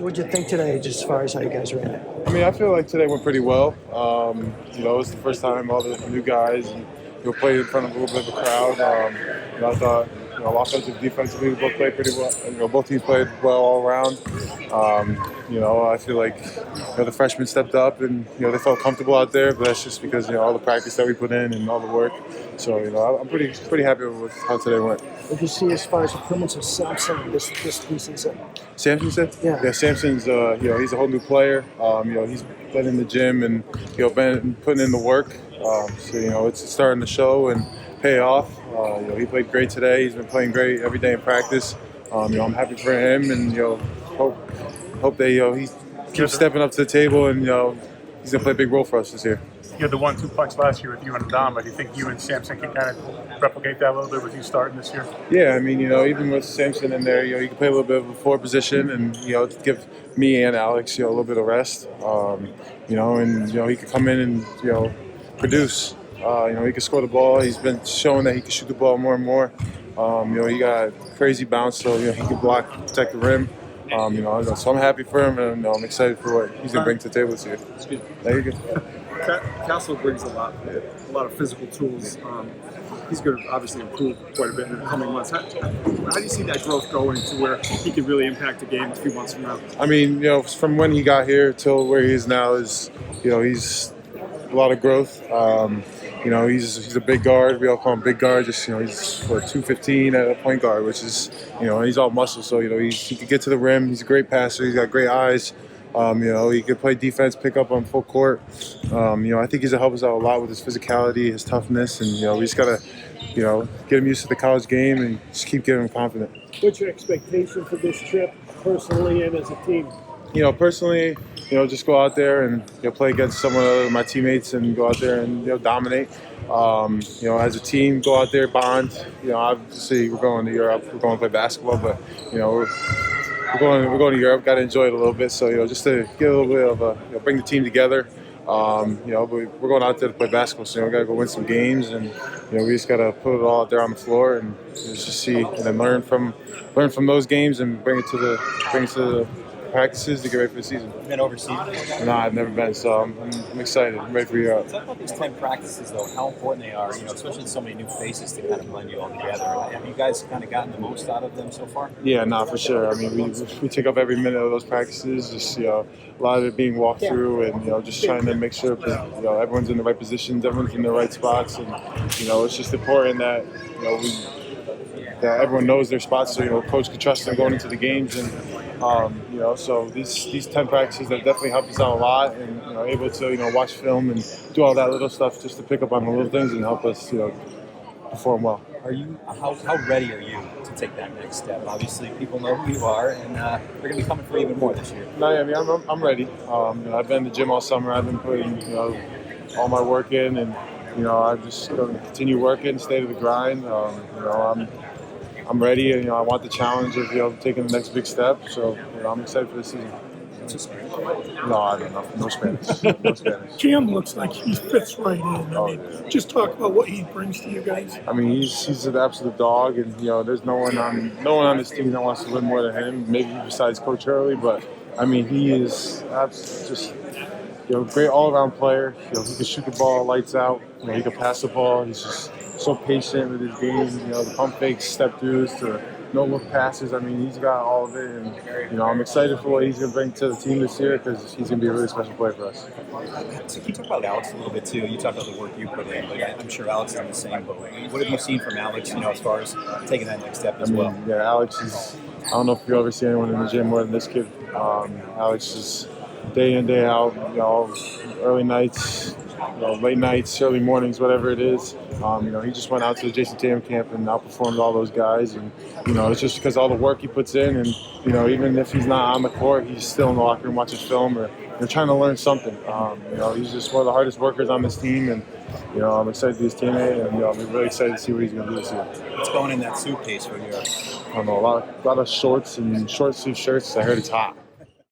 So what did you think today, just as far as how you guys ran it? I mean, I feel like today went pretty well. It was the first time all the new guys and played in front of a little bit of a crowd. I thought offensive, defensively, we both played pretty well. Both teams played well all around. I feel like the freshmen stepped up and they felt comfortable out there, but that's just because all the practice that we put in and all the work. So I'm pretty happy with how today went. What did you see as far as improvements of Samson this preseason? Samson said? Yeah. Samson's he's a whole new player. He's been in the gym and been putting in the work. So it's starting to show and pay off. He played great today. He's been playing great every day in practice. I'm happy for him and hope that he keeps stepping up to the table and he's gonna play a big role for us this year. You had the 1-2 punch last year with you and Dom, but do you think you and Samson can kind of replicate that a little bit with you starting this year? Yeah, I mean, even with Samson in there, he can play a little bit of a forward position and, give me and Alex, a little bit of rest. He could come in and, produce. He can score the ball. He's been showing that he can shoot the ball more and more. He got crazy bounce, so, he can block, protect the rim. So I'm happy for him, and I'm excited for what he's going to bring to the table this year. There you go. Castle brings a lot of physical tools. He's going to obviously improve quite a bit in the coming months. How do you see that growth going to where he can really impact the game a few months from now? I mean, from when he got here till where he is now is, he's a lot of growth. He's a big guard. We all call him big guard. Just he's 215 at a point guard, which is he's all muscle. So he can get to the rim. He's a great passer. He's got great eyes. He could play defense, pick up on full court. I think he's help us out a lot with his physicality, his toughness, and we just gotta, get him used to the college game and just keep getting him confident. What's your expectation for this trip, personally and as a team? Personally, just go out there and play against some of my teammates and go out there and dominate. As a team, go out there, bond. Obviously we're going to Europe, we're going to play basketball, but we're going to Europe. Got to enjoy it a little bit. So just to get a little bit of a bring the team together. But we're going out there to play basketball. So we got to go win some games, and we just got to put it all out there on the floor and just see and then learn from those games and bring it to the practices to get ready for the season. You've been overseas? No, I've never been, so I'm excited. I'm ready for Europe. Talk about these 10 practices, though, how important they are, especially so many new faces to kind of blend you all together. Have you guys kind of gotten the most out of them so far? Yeah, for sure. I mean, we take up every minute of those practices, just, a lot of it being walked through and, just trying to make sure that, everyone's in the right positions, everyone's in the right spots. And, it's just important that, that everyone knows their spots so, coach can trust them going into the games. And, so these 10 practices have definitely helped us out a lot, and able to watch film and do all that little stuff just to pick up on the little things and help us perform well. Are you how ready are you to take that next step? Obviously, people know who you are, and they're going to be coming for even more this year. No, I mean I'm ready. I've been in the gym all summer. I've been putting all my work in, and I'm just going to continue working, stay to the grind. I'm ready, and I want the challenge of taking the next big step. So I'm excited for this season. No, I don't know. No Spanish. No Spanish. Cam looks like he fits right in. I mean, just talk about what he brings to you guys. I mean, he's an absolute dog, and there's no one on this team that wants to win more than him. Maybe besides Coach Hurley, but I mean, he is just great all-around player. He can shoot the ball, lights out. He can pass the ball. He's just so patient with his game. The pump fakes, step throughs, to no-look passes. I mean, he's got all of it, and I'm excited for what he's going to bring to the team this year because he's going to be a really special player for us. So can you talk about Alex a little bit too? You talked about the work you put in, but I'm sure Alex is in the same boat. What have you seen from Alex, as far as taking that next step as well? Yeah, Alex is. I don't know if you ever see anyone in the gym more than this kid. Alex is day in, day out. Early nights, late nights, early mornings, whatever it is. He just went out to the Jason Tatum camp and outperformed all those guys. And, it's just because all the work he puts in. And, even if he's not on the court, he's still in the locker room watching film or trying to learn something. He's just one of the hardest workers on this team. And, I'm excited to be his teammate. And, I'm really excited to see what he's going to do this year. What's going in that suitcase for you? I don't know, a lot of shorts and short sleeve shirts. I heard it's hot.